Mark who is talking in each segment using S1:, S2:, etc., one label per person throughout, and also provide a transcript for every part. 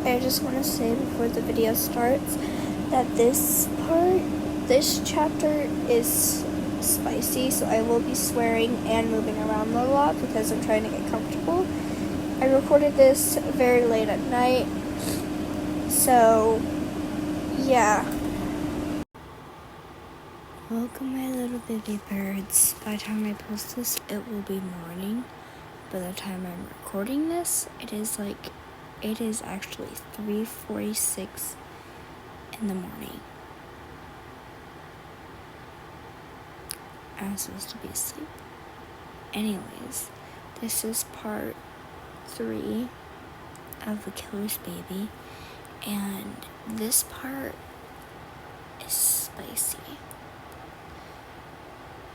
S1: I just want to say before the video starts that this chapter is spicy, so I will be swearing and moving around a lot because I'm trying to get comfortable. I recorded this very late at night, so yeah. Welcome, my little baby birds. By the time I post this, it will be morning. By the time I'm recording this, it is actually 3:46 in the morning. I'm supposed to be asleep. Anyways, this is part 3 of The Killer's Baby, and this part is spicy.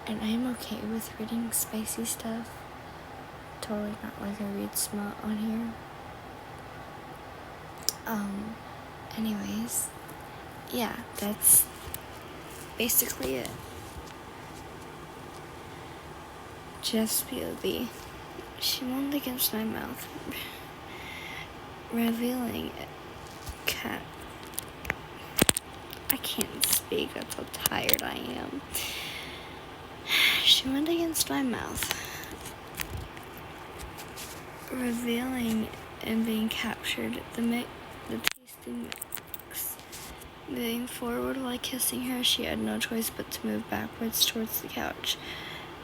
S1: And I'm okay with reading spicy stuff. Totally not like I read smut on here. Anyways, yeah, that's basically it. Jeff's POV. She moaned against my mouth, revealing cat. I can't speak, that's how tired I am. She moaned against my mouth, revealing and being captured the tasty mix. Moving forward while kissing her, she had no choice but to move backwards towards the couch.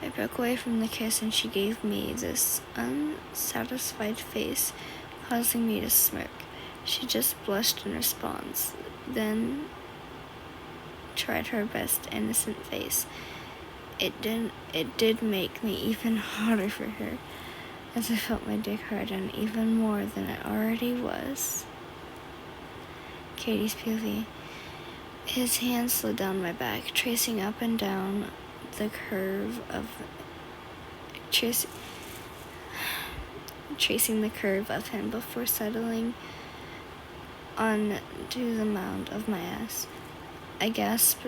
S1: I broke away from the kiss and she gave me this unsatisfied face, causing me to smirk. She just blushed in response, then tried her best innocent face. It did make me even hotter for her, as I felt my dick harden even more than it already was. Katie's POV. His hand slid down my back, tracing up and down the curve of tracing the curve of him before settling onto the mound of my ass. I grasped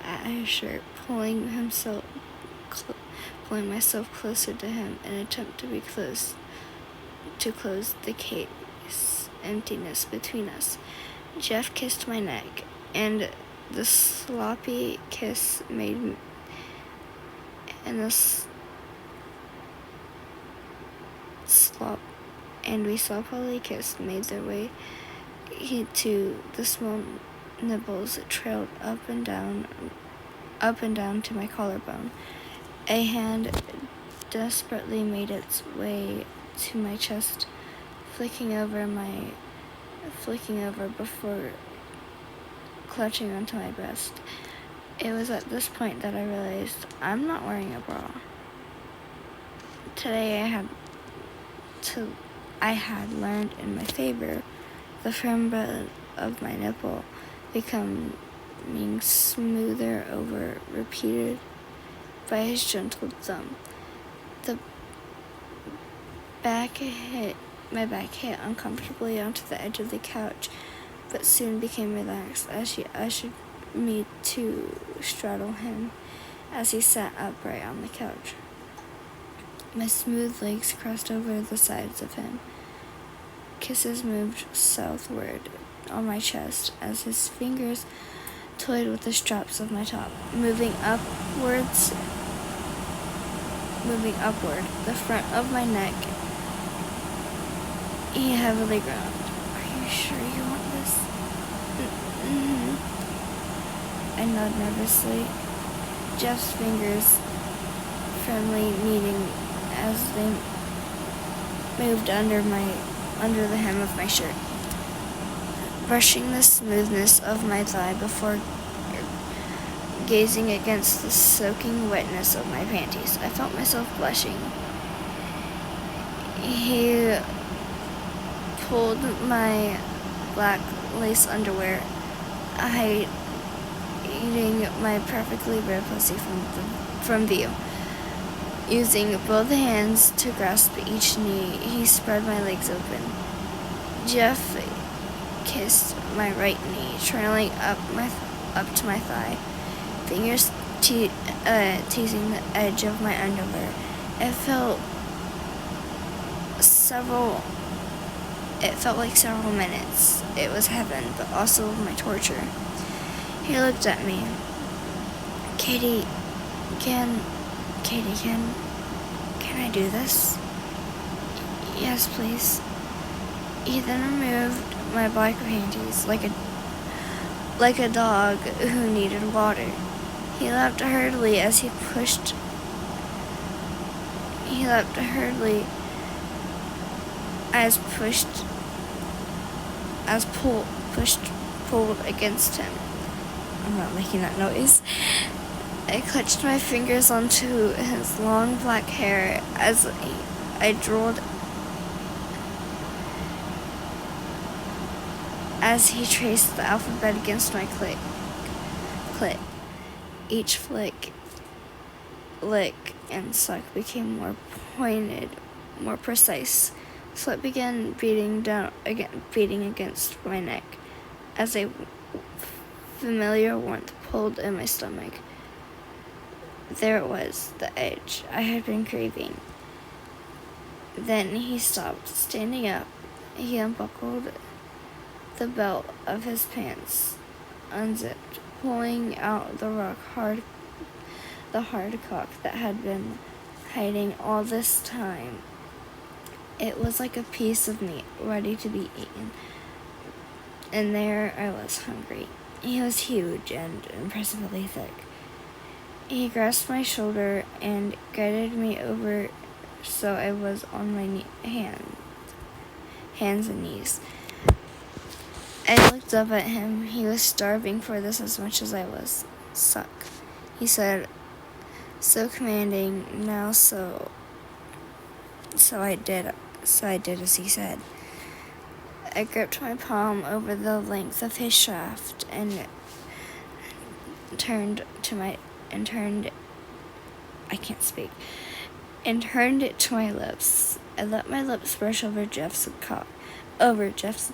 S1: at his shirt, pulling myself closer to him in an attempt to close the case emptiness between us. Jeff kissed my neck, and the sloppy kiss made we sloppily kissed made their way to the small nibbles that trailed up and down to my collarbone. A hand desperately made its way to my chest, flicking over before clutching onto my breast. It was at this point that I realized I'm not wearing a bra. Today I had learned in my favor, the firm button of my nipple becoming smoother over, repeated by his gentle thumb. My back hit uncomfortably onto the edge of the couch, but soon became relaxed as she ushered me to straddle him as he sat upright on the couch. My smooth legs crossed over the sides of him. Kisses moved southward on my chest as his fingers toyed with the straps of my top, moving upward, the front of my neck. He heavily groaned. Are you sure you want this? Mm-hmm. I nodded nervously, Jeff's fingers firmly meeting as they moved under the hem of my shirt, brushing the smoothness of my thigh before gazing against the soaking wetness of my panties. I felt myself blushing. He pulled my black lace underwear, hiding my perfectly bare pussy from view. Using both hands to grasp each knee, he spread my legs open. Jeff kissed my right knee, trailing up to my thigh, fingers teasing the edge of my underwear. It felt several It felt like several minutes. It was heaven, but also my torture. He looked at me. Katie, can I do this? Yes, please. He then removed my black panties like a dog who needed water. He laughed hurriedly as pulled against him. I'm not making that noise. I clutched my fingers onto his long black hair as I drooled as he traced the alphabet against my clit. Each flick, lick, and suck became more pointed, more precise. Sweat began beating against my neck as a familiar warmth pulled in my stomach. There it was, the edge I had been craving. Then he stopped. Standing up, he unbuckled the belt of his pants, unzipped, pulling out the hard cock that had been hiding all this time. It was like a piece of meat ready to be eaten. And there I was, hungry. He was huge and impressively thick. He grasped my shoulder and guided me over so I was on my hands and knees. I looked up at him. He was starving for this as much as I was. Suck, he said, so commanding now, so I did as he said. I gripped my palm over the length of his shaft and turned it to my lips. I let my lips brush over Jeff's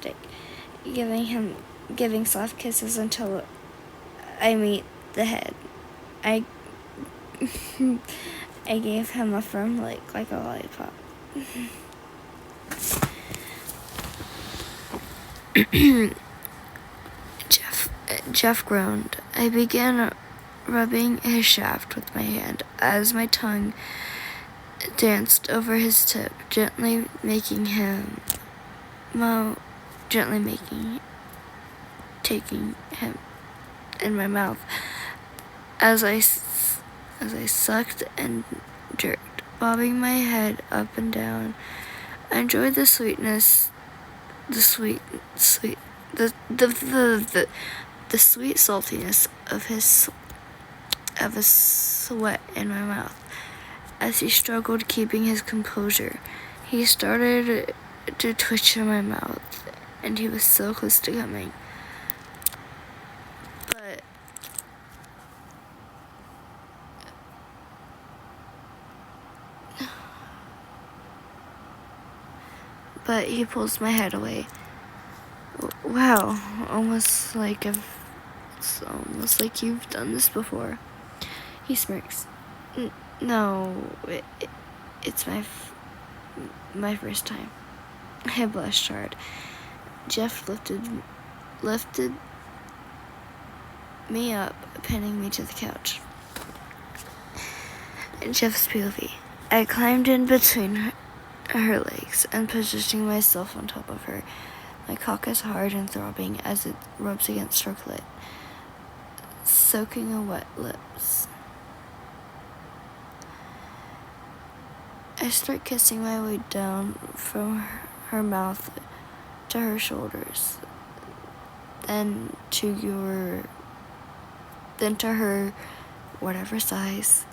S1: dick, giving soft kisses until I meet the head. I gave him a firm lick like a lollipop. Jeff groaned. I began rubbing his shaft with my hand as my tongue danced over his tip, taking him in my mouth as I sucked and jerked, bobbing my head up and down. I enjoyed the sweetness, the sweet saltiness of his sweat in my mouth as he struggled keeping his composure. He started to twitch in my mouth, and he was so close to coming. But he pulls my head away. Wow, almost like you've done this before. He smirks. No, it's my first time. I blushed hard. Jeff lifted me up, pinning me to the couch. Jeff's POV. I climbed in between her legs and positioning myself on top of her. My cock is hard and throbbing as it rubs against her clit, soaking her wet lips. I start kissing my way down from her mouth to her shoulders, then to her whatever size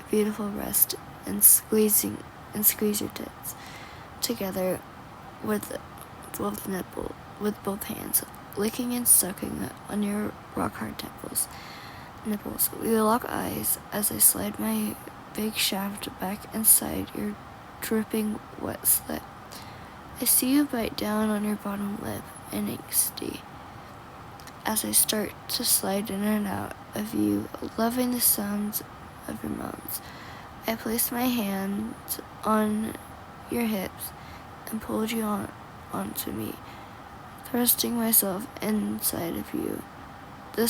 S1: beautiful breast, and squeeze your tits together with both hands, licking and sucking on your rock hard nipples. We lock eyes as I slide my big shaft back inside your dripping wet slit. I see you bite down on your bottom lip, and angsty, as I start to slide in and out of you, loving the sounds of your moans. I placed my hands on your hips and pulled you onto me, thrusting myself inside of you. The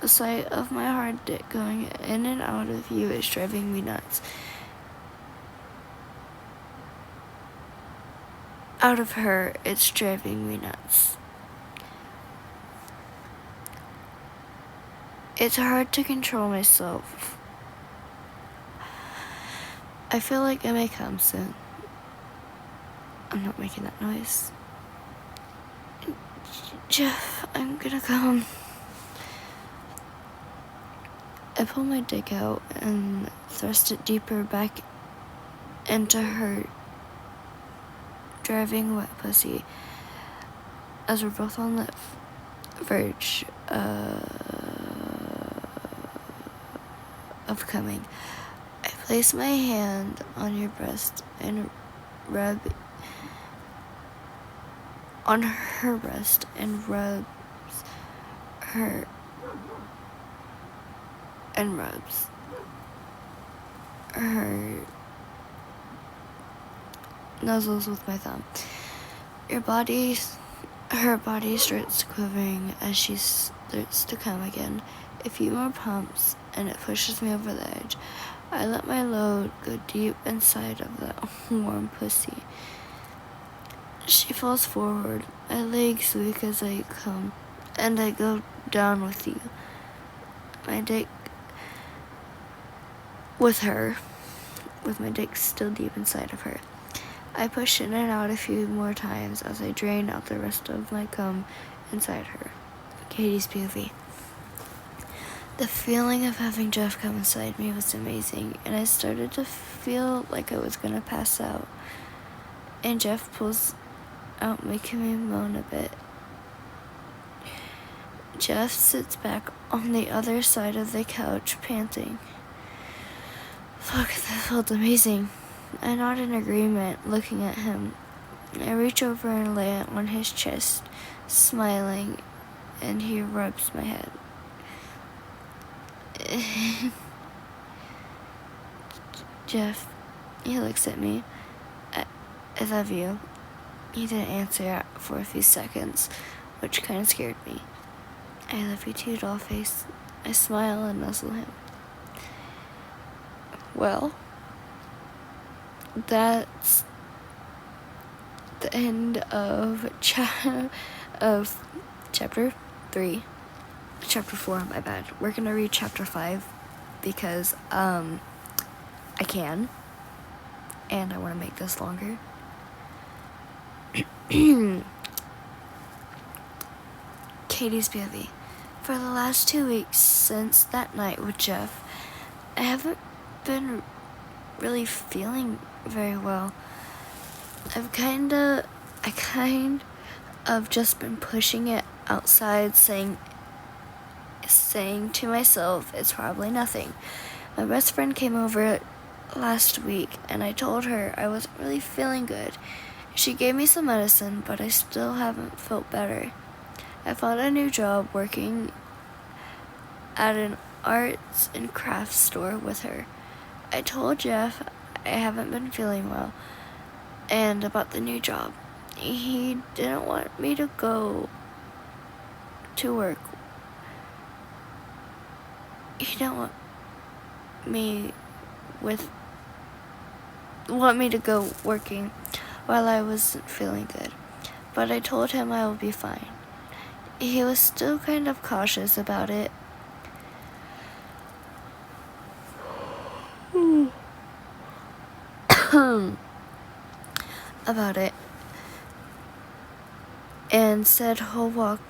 S1: sight of my hard dick going in and out of you is driving me nuts. Out of her, it's driving me nuts. It's hard to control myself. I feel like I may come soon. I'm not making that noise. Jeff, I'm gonna come. I pull my dick out and thrust it deeper back into her driving wet pussy as we're both on the verge of coming. I place my hand on your breast and rub on her breast and rubs her and rubs her nuzzles with my thumb. Her body starts quivering as she starts to come again. A few more pumps and it pushes me over the edge. I let my load go deep inside of that warm pussy. She falls forward. My legs weak as I come, and I go down with you. My dick with her, with my dick still deep inside of her. I push in and out a few more times as I drain out the rest of my cum inside her. Katie's POV. The feeling of having Jeff come inside me was amazing, and I started to feel like I was gonna pass out. And Jeff pulls out, making me moan a bit. Jeff sits back on the other side of the couch, panting. Fuck, that felt amazing. I nod in agreement, looking at him. I reach over and lay it on his chest, smiling, and he rubs my head. Jeff, he looks at me. I love you. He didn't answer for a few seconds, which kind of scared me. I love you too, dollface. I smile and nuzzle him. Well, that's the end of chapter 3. Chapter 4, my bad. We're gonna read chapter 5 because I can, and I want to make this longer. Katie's POV. For the last 2 weeks since that night with Jeff, I haven't been really feeling very well. I kind of just been pushing it outside, saying to myself, it's probably nothing. My best friend came over last week, and I told her I wasn't really feeling good. She gave me some medicine, but I still haven't felt better. I found a new job working at an arts and crafts store with her. I told Jeff I haven't been feeling well and about the new job. He didn't want me to go to work. He didn't want me to go working while I wasn't feeling good, but I told him I will be fine. He was still kind of cautious about it. And said he'll walk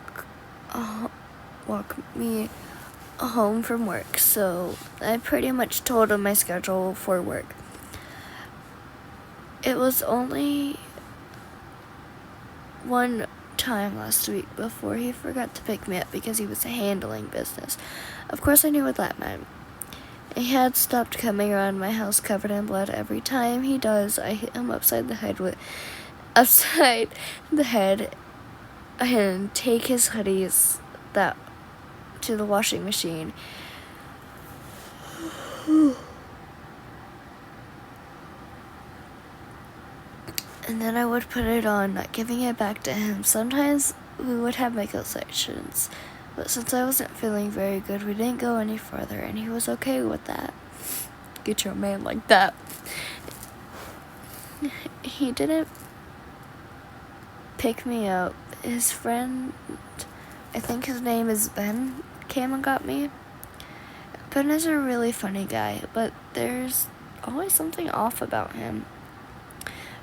S1: me home from work, so I pretty much told him my schedule for work. It was only one time last week before he forgot to pick me up because he was handling business. Of course I knew what that meant. He had stopped coming around my house covered in blood. Every time he does, I hit him upside the head and take his hoodies to the washing machine. and then I would put it on, not giving it back to him. Sometimes we would have makeup sessions, but since I wasn't feeling very good, we didn't go any further, and he was okay with that. Get your man like that. He didn't pick me up. His friend, I think his name is Ben, came and got me. Ben is a really funny guy, but there's always something off about him.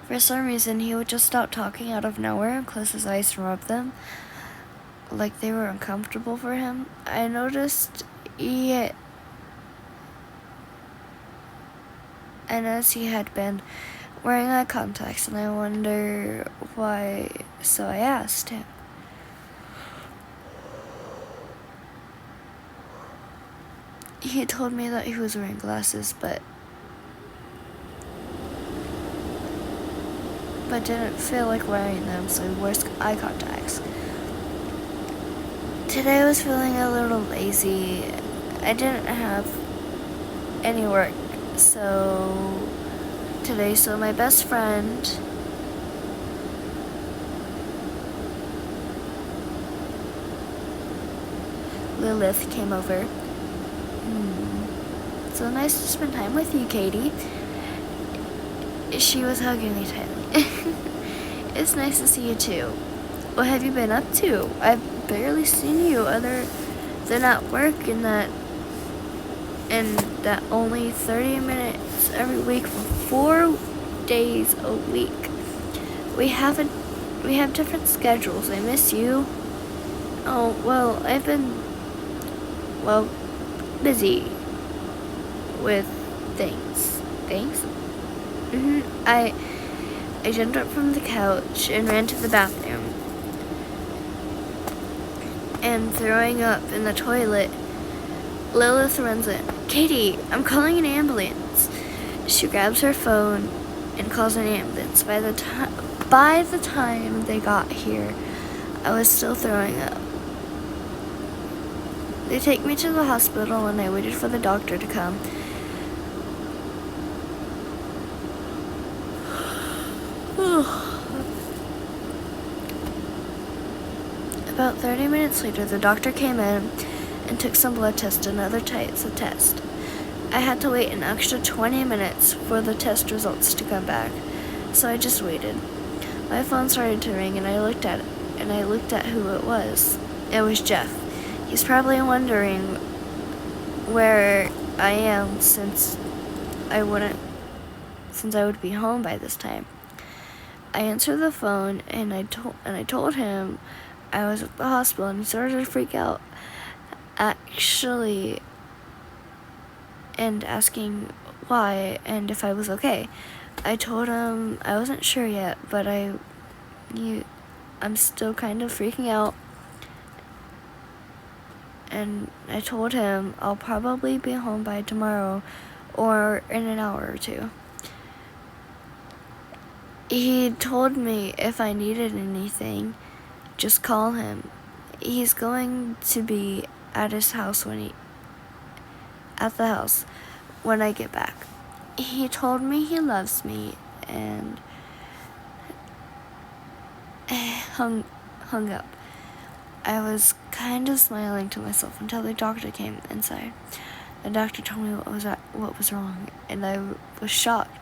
S1: For some reason, he would just stop talking out of nowhere and close his eyes and rub them, like they were uncomfortable for him. I noticed he had been wearing eye contacts, and I wonder why, so I asked him. He told me that he was wearing glasses, but didn't feel like wearing them, so he wears eye contacts. Today I was feeling a little lazy. I didn't have any work, so my best friend Lilith came over. So nice to spend time with you, Katie. She was hugging me tightly. It's nice to see you too. What have you been up to? I've barely seen you other than at work, and that only 30 minutes every week for 4 days a week. We have different schedules. I miss you. Oh, well, I've been busy with things. I jumped up from the couch and ran to the bathroom, and throwing up in the toilet, Lilith runs in. Katie, I'm calling an ambulance. She grabs her phone and calls an ambulance. By the time they got here, I was still throwing up. They take me to the hospital, and I waited for the doctor to come. About 30 minutes later, the doctor came in and took some blood tests and other types of tests. I had to wait an extra 20 minutes for the test results to come back, so I just waited. My phone started to ring, and I looked at who it was. It was Jeff. He's probably wondering where I am since I would be home by this time. I answered the phone, and I told him I was at the hospital, and he started to freak out, actually, and asking why and if I was okay. I told him I wasn't sure yet, but I'm still kind of freaking out, and I told him I'll probably be home by tomorrow or in an hour or two. He told me if I needed anything, just call him. He's going to be at his house when I get back. He told me he loves me and hung up. I was kind of smiling to myself until the doctor came inside. The doctor told me what was wrong, and I was shocked.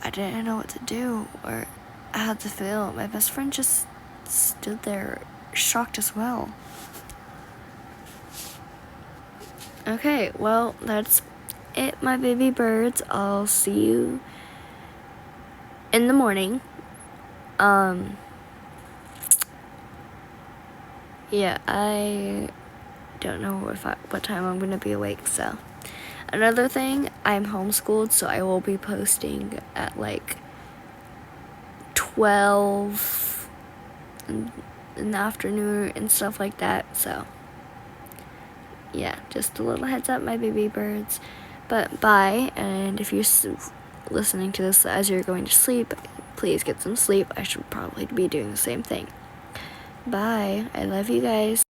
S1: I didn't know what to do or how to feel. My best friend just stood there, shocked as well. Okay, well, that's it, my baby birds. I'll see you in the morning. Yeah, I don't know what time I'm gonna be awake, so. Another thing, I'm homeschooled, so I will be posting at like 12 in the afternoon and stuff like that, so. Yeah, just a little heads up, my baby birds. But bye, and if you're listening to this as you're going to sleep, please get some sleep. I should probably be doing the same thing. Bye. I love you guys.